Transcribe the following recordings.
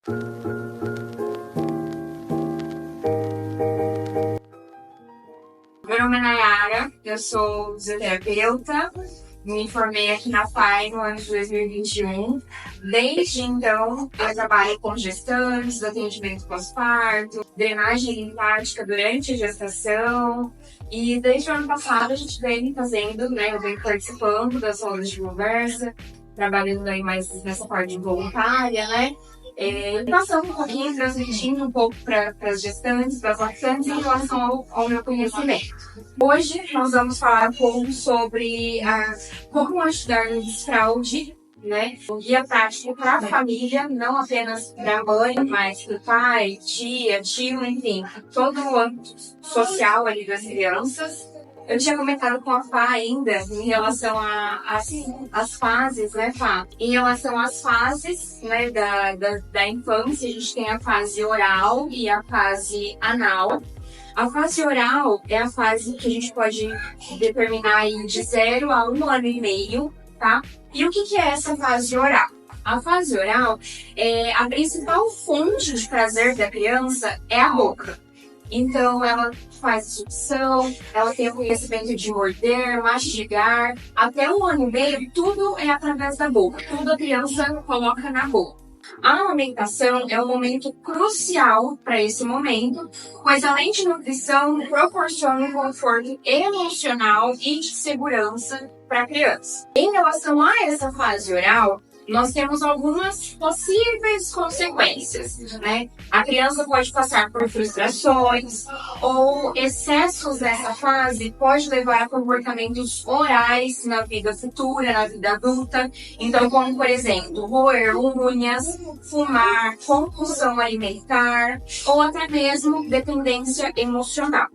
Meu nome é Nayara, eu sou fisioterapeuta, me formei aqui na FAI no ano de 2021. Desde então, eu trabalho com gestantes, atendimento pós-parto, drenagem linfática durante a gestação. E desde o ano passado a gente vem fazendo, eu venho participando das rodas de conversa, trabalhando aí mais nessa parte voluntária, passando um pouquinho, transmitindo um pouco para as gestantes, para as lactantes em relação ao meu conhecimento. Hoje nós vamos falar um pouco sobre como ajudar no desfraude, um guia prático para a família, não apenas para a mãe, mas para o pai, tia, tio, enfim, todo o âmbito social ali das crianças. Eu tinha comentado com a Fá ainda em relação às fases, Fá? Em relação às fases, da infância, a gente tem a fase oral e a fase anal. A fase oral é a fase que a gente pode determinar aí de 0 a 1 ano e meio, tá? E o que é essa fase oral? A fase oral, a principal fonte de prazer da criança é a boca. Então, ela faz sucção, ela tem o conhecimento de morder, mastigar. Até 1 ano e meio, tudo é através da boca. Tudo a criança coloca na boca. A amamentação é um momento crucial para esse momento, pois além de nutrição, proporciona um conforto emocional e de segurança para a criança. Em relação a essa fase oral, nós temos algumas possíveis consequências, A criança pode passar por frustrações ou excessos dessa fase pode levar a comportamentos orais na vida futura, na vida adulta. Então, como, por exemplo, roer unhas, fumar, compulsão alimentar ou até mesmo dependência emocional,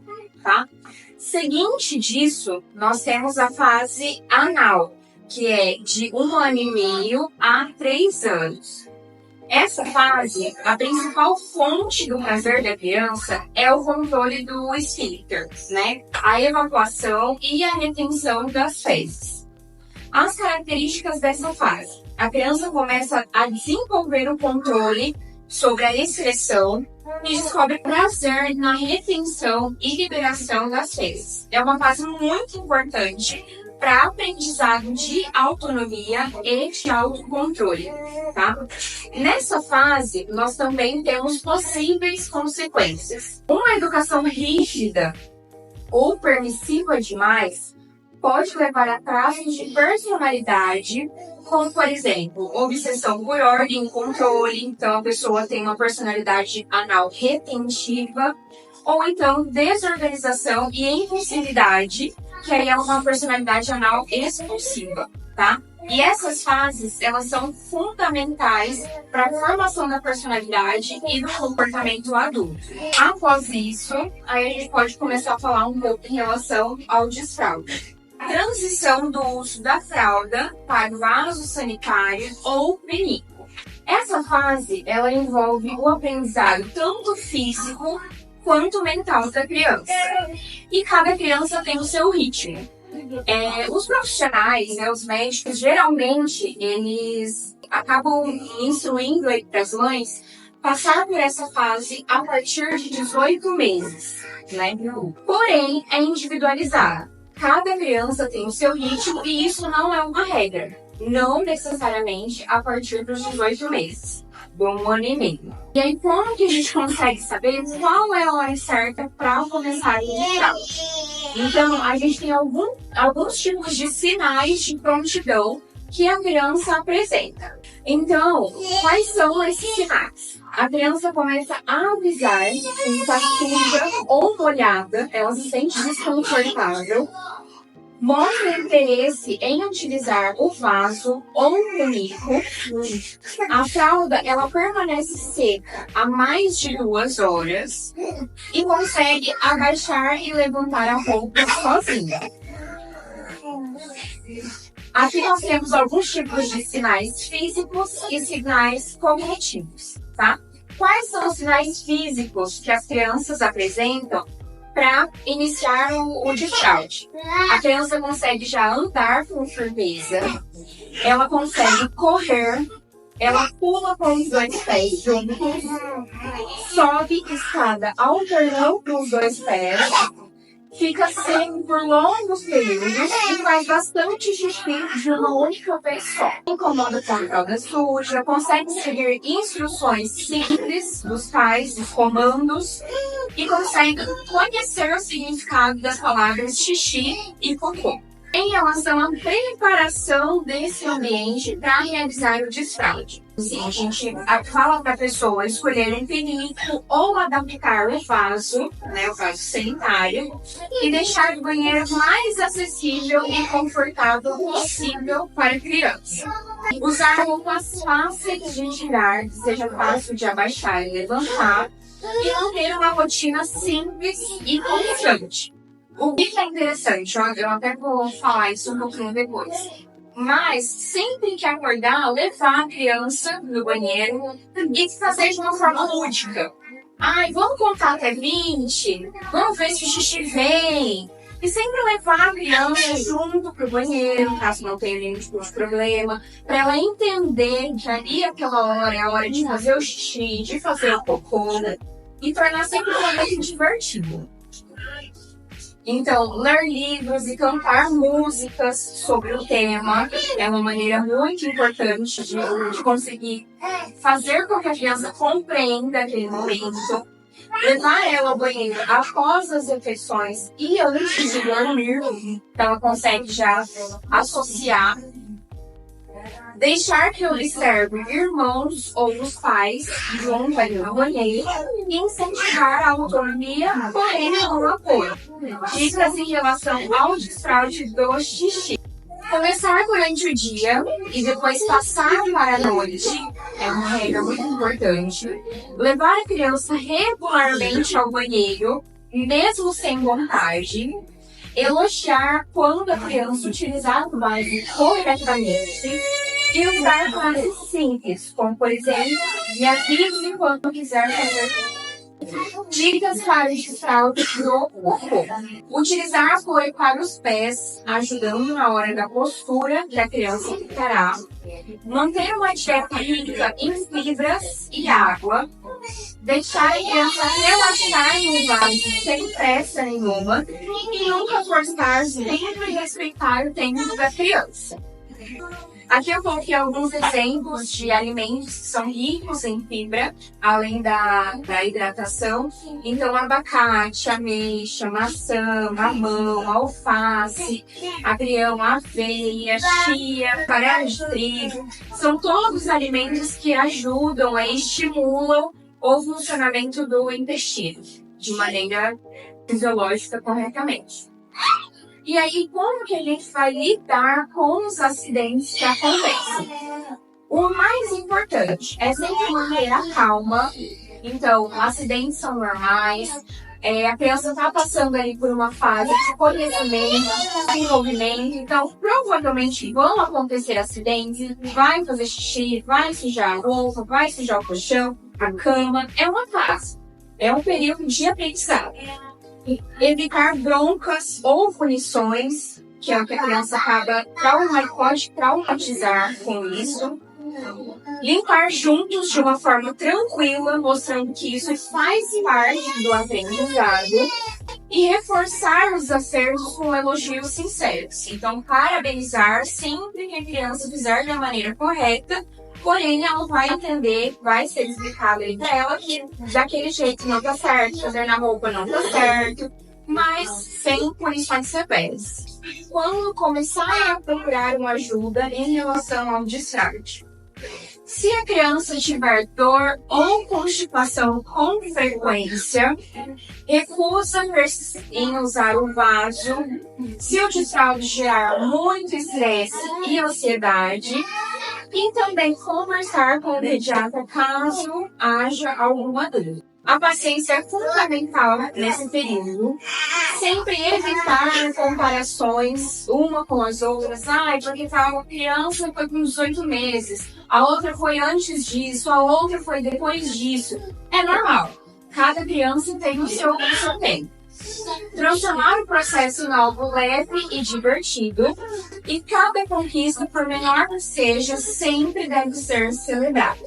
tá? Seguinte disso, nós temos a fase anal, que é de 1 ano e meio a 3 anos. Essa fase, a principal fonte do prazer da criança é o controle do esfíncter, A evacuação e a retenção das fezes. As características dessa fase. A criança começa a desenvolver o controle sobre a excreção e descobre prazer na retenção e liberação das fezes. É uma fase muito importante para aprendizado de autonomia e de autocontrole, tá? Nessa fase, nós também temos possíveis consequências. Uma educação rígida ou permissiva demais pode levar a traços de personalidade, como, por exemplo, obsessão por ordem e controle. Então, a pessoa tem uma personalidade anal retentiva, ou então desorganização e impulsividade, que aí é uma personalidade anal expulsiva, tá? E essas fases, elas são fundamentais para a formação da personalidade e do comportamento adulto. Após isso, aí a gente pode começar a falar um pouco em relação ao desfraude. A transição do uso da fralda para o vaso sanitário ou penico. Essa fase, ela envolve o aprendizado tanto físico quanto mental da criança. E cada criança tem o seu ritmo. Os profissionais, os médicos, geralmente, eles acabam instruindo para as mães passar por essa fase a partir de 18 meses, Porém, é individualizada. Cada criança tem o seu ritmo e isso não é uma regra. Não necessariamente a partir dos 18 meses. De 1 ano e meio. E aí, como que a gente consegue saber qual é a hora certa para começar a desfraude? Então, a gente tem alguns tipos de sinais de prontidão que a criança apresenta. Então, quais são esses sinais? A criança começa a avisar que está suja ou molhada, ela se sente desconfortável, mostra interesse em utilizar o vaso ou o penico. A fralda, ela permanece seca há mais de 2 horas e consegue agachar e levantar a roupa sozinha. Aqui nós temos alguns tipos de sinais físicos e sinais cognitivos, tá? Quais são os sinais físicos que as crianças apresentam para iniciar o desfraude? A criança consegue já andar com firmeza, ela consegue correr, Ela pula com os dois pés juntos, sobe escada alternando os dois pés, fica assim por longos períodos e faz bastante xixi de uma única vez só. Incomoda com a fralda suja, consegue seguir instruções simples dos pais, dos comandos, e consegue conhecer o significado das palavras xixi e cocô. Em relação à preparação desse ambiente para realizar o desfraude. Sim, a gente fala para a pessoa escolher um pinico ou adaptar o vaso sanitário, e deixar o banheiro mais acessível e confortável possível para a criança. Usar roupas fáceis de tirar, que seja fácil de abaixar e levantar, e manter uma rotina simples e constante. O que é interessante, eu até vou falar isso um pouquinho depois. Mas, sempre que acordar, levar a criança no banheiro e fazer de uma forma lúdica. Ai, vamos contar até 20? Vamos ver se o xixi vem. E sempre levar a criança junto pro banheiro, caso não tenha nenhum tipo de problema, para ela entender que ali aquela hora é a hora de fazer o xixi, de fazer o cocô, e tornar sempre um momento divertido. Então, ler livros e cantar músicas sobre o tema é uma maneira muito importante de conseguir fazer com que a criança compreenda aquele momento. Levar ela ao banheiro após as refeições e antes de dormir, então ela consegue já associar. Deixar que observe irmãos ou os pais junto ali no banheiro e incentivar a autonomia, porém com apoio. Dicas em relação ao desfraude do xixi. Começar durante o dia e depois passar para a noite é uma regra muito importante. Levar a criança regularmente ao banheiro, mesmo sem vontade. Elogiar quando a criança utilizar o vaso corretamente. E usar frases simples, como por exemplo, me avise enquanto quiser fazer. Dicas para o desfraude no cocô. Utilizar apoio para os pés, ajudando na hora da postura que a criança ficará. Manter uma dieta rica em fibras e água. Deixar a criança relaxar no vaso sem pressa nenhuma. E nunca forçar, sempre respeitar o tempo da criança. Aqui eu coloquei alguns exemplos de alimentos que são ricos em fibra, além da hidratação. Então, abacate, ameixa, maçã, mamão, alface, agrião, aveia, chia, farinha de trigo. São todos alimentos que ajudam e estimulam o funcionamento do intestino de maneira fisiológica corretamente. E aí, como que a gente vai lidar com os acidentes que acontecem? O mais importante é sempre manter a calma. Então, acidentes são normais. A criança está passando ali por uma fase de conhecimento, desenvolvimento. Então, provavelmente vão acontecer acidentes. Vai fazer xixi, vai sujar a roupa, vai sujar o colchão, a cama. É uma fase. É um período de aprendizado. Evitar broncas ou punições, que é o que a criança pode traumatizar com isso. Limpar juntos de uma forma tranquila, mostrando que isso faz parte do aprendizado. E reforçar os acertos com elogios sinceros. Então, parabenizar sempre que a criança fizer da maneira correta. Porém, ela vai entender, vai ser explicado ali pra ela que daquele jeito não tá certo, fazer na roupa não tá certo, mas sem punições severas. Quando começar a procurar uma ajuda em relação ao desfraude. Se a criança tiver dor ou constipação com frequência, recusa em usar o vaso. Se o desfraude gerar muito estresse e ansiedade, e também conversar com o pediatra caso haja alguma dúvida. A paciência é fundamental nesse período. Sempre evitar comparações uma com as outras. Porque tal criança foi com 18 meses, a outra foi antes disso, a outra foi depois disso. É normal. Cada criança tem o seu tempo. Transformar o processo em algo leve e divertido, e cada conquista, por menor que seja, sempre deve ser celebrada.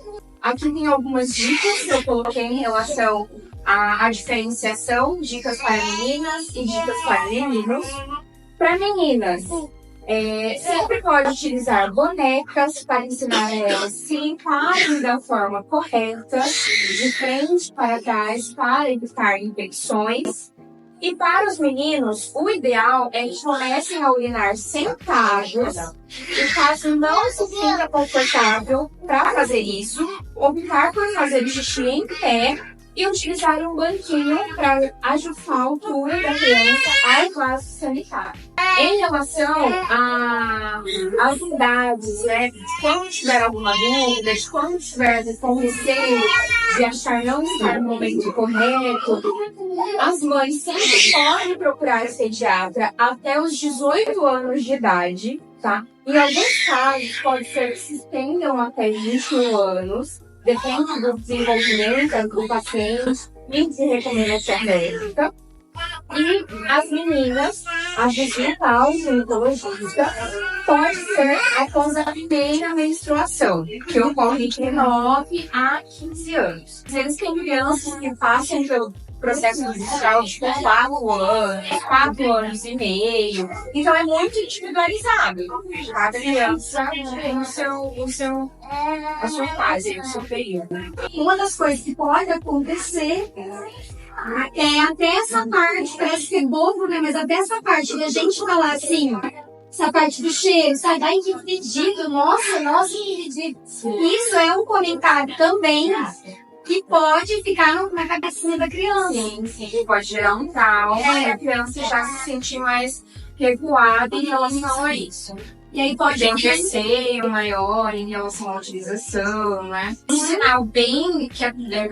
Aqui tem algumas dicas que eu coloquei em relação à diferenciação, dicas para meninas e dicas para meninos. Para meninas, sempre pode utilizar bonecas para ensinar elas a se limparem da forma correta, de frente para trás, para evitar infecções. E para os meninos, o ideal é que comecem a urinar sentados e caso não se sinta confortável para fazer isso, optar por fazer xixi em pé e utilizar um banquinho para ajustar a altura da criança ao vaso sanitário. Em relação às idades, né? Quando tiver alguma dúvida, quando tiver com receio de achar não estar no momento correto, as mães sempre podem procurar esse pediatra até os 18 anos de idade, tá? Em alguns casos, pode ser que se estendam até 21 anos, depende do desenvolvimento do paciente e de recomendação médica. E as meninas, a genital ginecologista, pode ser após a primeira menstruação, que ocorre entre 9 a 15 anos. Eles têm crianças que passam pelo processo menstrual de 4 anos, 4 anos e meio. Então é muito individualizado. Cada criança tem a sua fase, o seu período. Uma das coisas que pode acontecer é até essa parte, parece que é bobo, né? Mas até essa parte da gente falar assim, essa parte do cheiro, sabe? Ai, que fedido, nossa, que fedido. Isso é um comentário também que pode ficar na cabecinha da criança. Sim, pode gerar um trauma e a criança já se sentir mais recuada em relação a isso. E aí pode ter um receio maior em relação à utilização, né? Um sinal bem que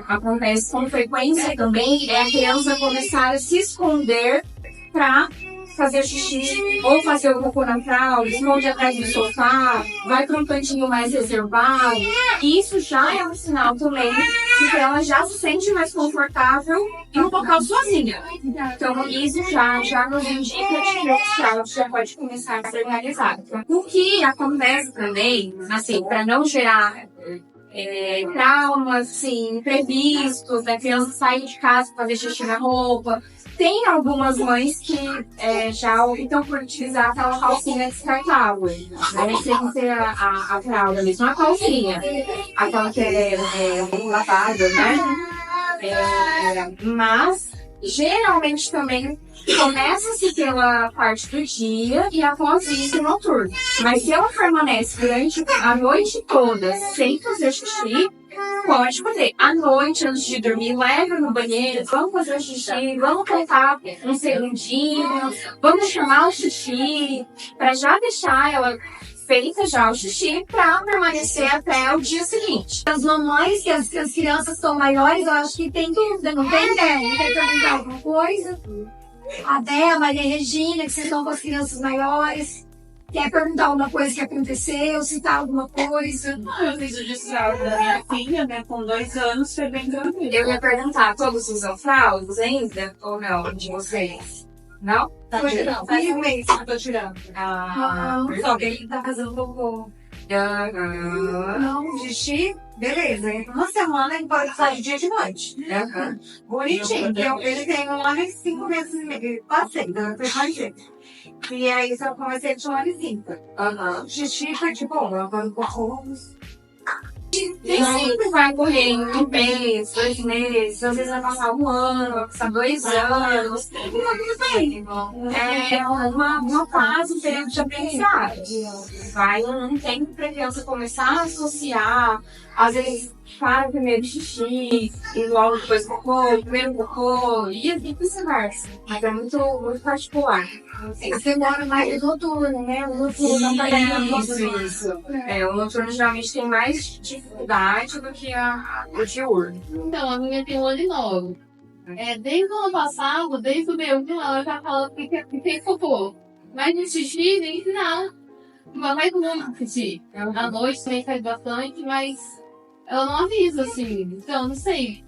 acontece com frequência também é a criança começar a se esconder para fazer xixi ou fazer o cocô na fralda, esconde atrás do sofá, vai para um cantinho mais reservado. Isso já é um sinal também de que ela já se sente mais confortável em um local sozinha. Então, isso já nos indica que o fraude já pode começar a ser realizado. O que acontece também, assim, para não gerar traumas, assim, imprevistos, a criança sair de casa para fazer xixi na roupa. Tem algumas mães que já optam por utilizar aquela calcinha descartável, né? Sem ser a fralda mesmo, a calcinha. Aquela que é lavável, né? Mas, geralmente também começa-se pela parte do dia e após isso noturno. Mas se ela permanece durante a noite toda sem fazer xixi, pode fazer. À noite, antes de dormir, leva no banheiro, vamos fazer o xixi, vamos contar um segundinho, vamos chamar o xixi, para já deixar ela feita já o xixi, para permanecer até o dia seguinte. As mamães, que as crianças são maiores, eu acho que tem dúvida, não tem? Quer perguntar alguma coisa? A Débora, a Maria Regina, que vocês estão com as crianças maiores. Quer perguntar alguma coisa que aconteceu, citar alguma coisa? Eu fiz o distrato da minha filha, né? Com 2 anos, foi bem tranquilo. Eu ia perguntar, todos usam fraldas ainda? Ou não? De vocês? Não? Tá tirando. Faz um mês que eu tô tirando. Só que ele tá fazendo cocô. Não, xixi, beleza. Em uma semana ele pode sair de dia e de noite. Bonitinho. Ele tem 1 ano e 5 meses e meio. Passei, então eu fazer. E aí só comecei de 1 ano e 5. Xixi foi de boa, agora cocô. Nem sempre vai correr em 1 mês, 2 meses, às vezes vai passar 1 ano, vai passar 2 anos. É uma fase, um período de aprendizado. Vai um tempo para a criança começar a associar, às vezes para o primeiro xixi, e logo depois cocô, primeiro cocô, e vice-versa. Mas é muito particular. Você mora mais no noturno, né? O noturno não tá Isso. O noturno geralmente tem mais dificuldade do que o diurno. Então, a minha tem 1 ano e 9. Desde o ano passado, desde o meu, ela já fala que tem cocô. Mas no xixi, nem sinal. Mais um xixi. À noite também faz bastante, mas ela não avisa, assim. Então, não sei.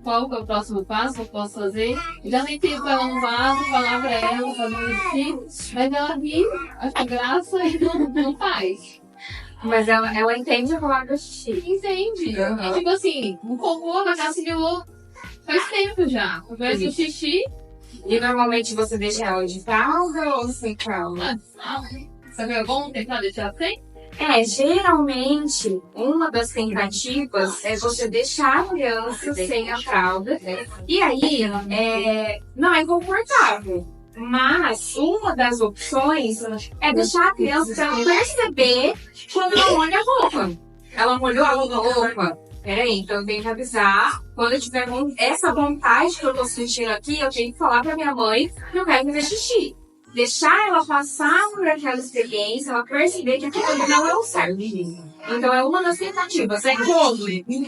qual que é o próximo passo que eu posso fazer. Já tentei para ela um vaso, falar para ela, fazer um xixi, mas ela ri, acha graça e não faz. Mas ela entende a palavra xixi. Entende? E, tipo assim, o cocô na casa de louco faz tempo já. Conversa o xixi. E normalmente você deixa ela de fralda ou sem fralda? Sabe, é bom tentar deixar sem? Geralmente, uma das tentativas é você deixar a criança sem a fralda. E aí, não é confortável. Mas uma das opções é deixar a criança pra ela perceber quando ela molha a roupa. Ela molhou a roupa. Peraí, então eu tenho que avisar. Quando eu tiver essa vontade que eu tô sentindo aqui, eu tenho que falar pra minha mãe que eu quero fazer xixi. Deixar ela passar por aquela experiência, ela perceber que aquilo não é o certo. Então é uma das tentativas. É como?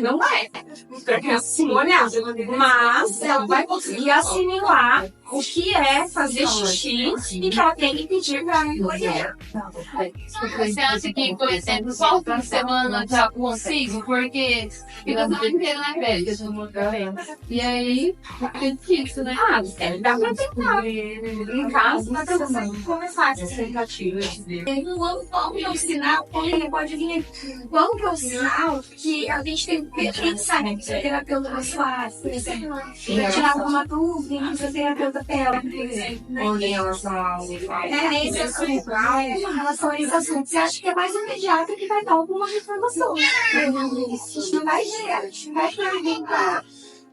Não é. Pra criança se molhar. Mas ela vai conseguir assimilar o que é fazer xixi e que ela tem que pedir pra mulher. Você acha que, por exemplo, só o fim de semana já consigo? Porque fica tudo inteiro, né, velho? E aí, fica isso, né? Dá pra tentar. Em casa, mas você começar essas tentativas. Qual que é o sinal? Pode vir. Qual que é o sinal que a gente tem que pensar, né? Que o terapeuta mais fácil, por exemplo, pra tirar alguma dúvida, que o terapeuta pela, por exemplo. Em relação ao... Esse assunto, em relação a esse assunto, você acha que é mais imediato que vai dar alguma informação? A gente não vai gerar, a gente não vai perguntar.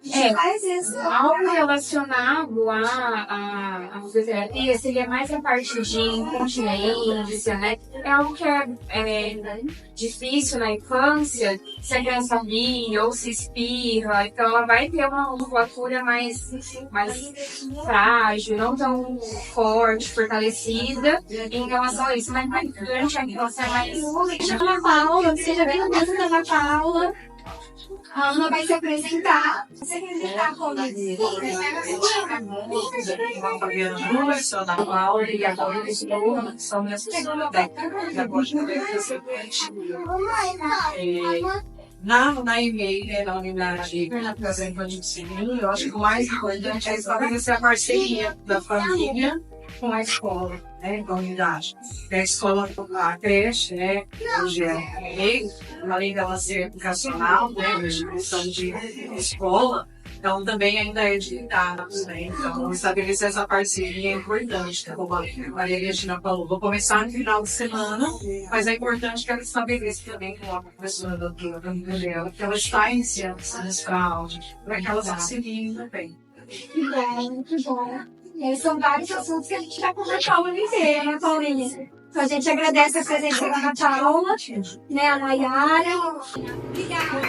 Às vezes, algo relacionado à fisioterapia seria mais a parte de incontinência, né? É algo que é difícil na infância, se a criança vir ou se espirra, então ela vai ter uma musculatura mais frágil, não tão forte, fortalecida em relação a isso. Mas durante a infância é mais... na Paula, você já viu dentro da Paula? A Ana vai se apresentar. Se apresentar como na e-mail, na unidade de ensino, eu acho que o mais importante é estabelecer a parceria da família com a escola, né, com a unidade. A escola, a creche, né, hoje além dela ser educacional, né, a instituição de escola, então também ainda é de dados, né, então estabelecer essa parceria é importante, como a Maria Regina falou, vou começar no final de semana, mas é importante que ela estabeleça também com a professora doutora dela, que ela está iniciando essa fraude, para que elas auxiliem também. Que bom, que bom. São vários assuntos que a gente vai conversar o ano inteiro, né, Paulinha? Então a gente agradece a presença da Paula, né, a Nayara. Obrigada.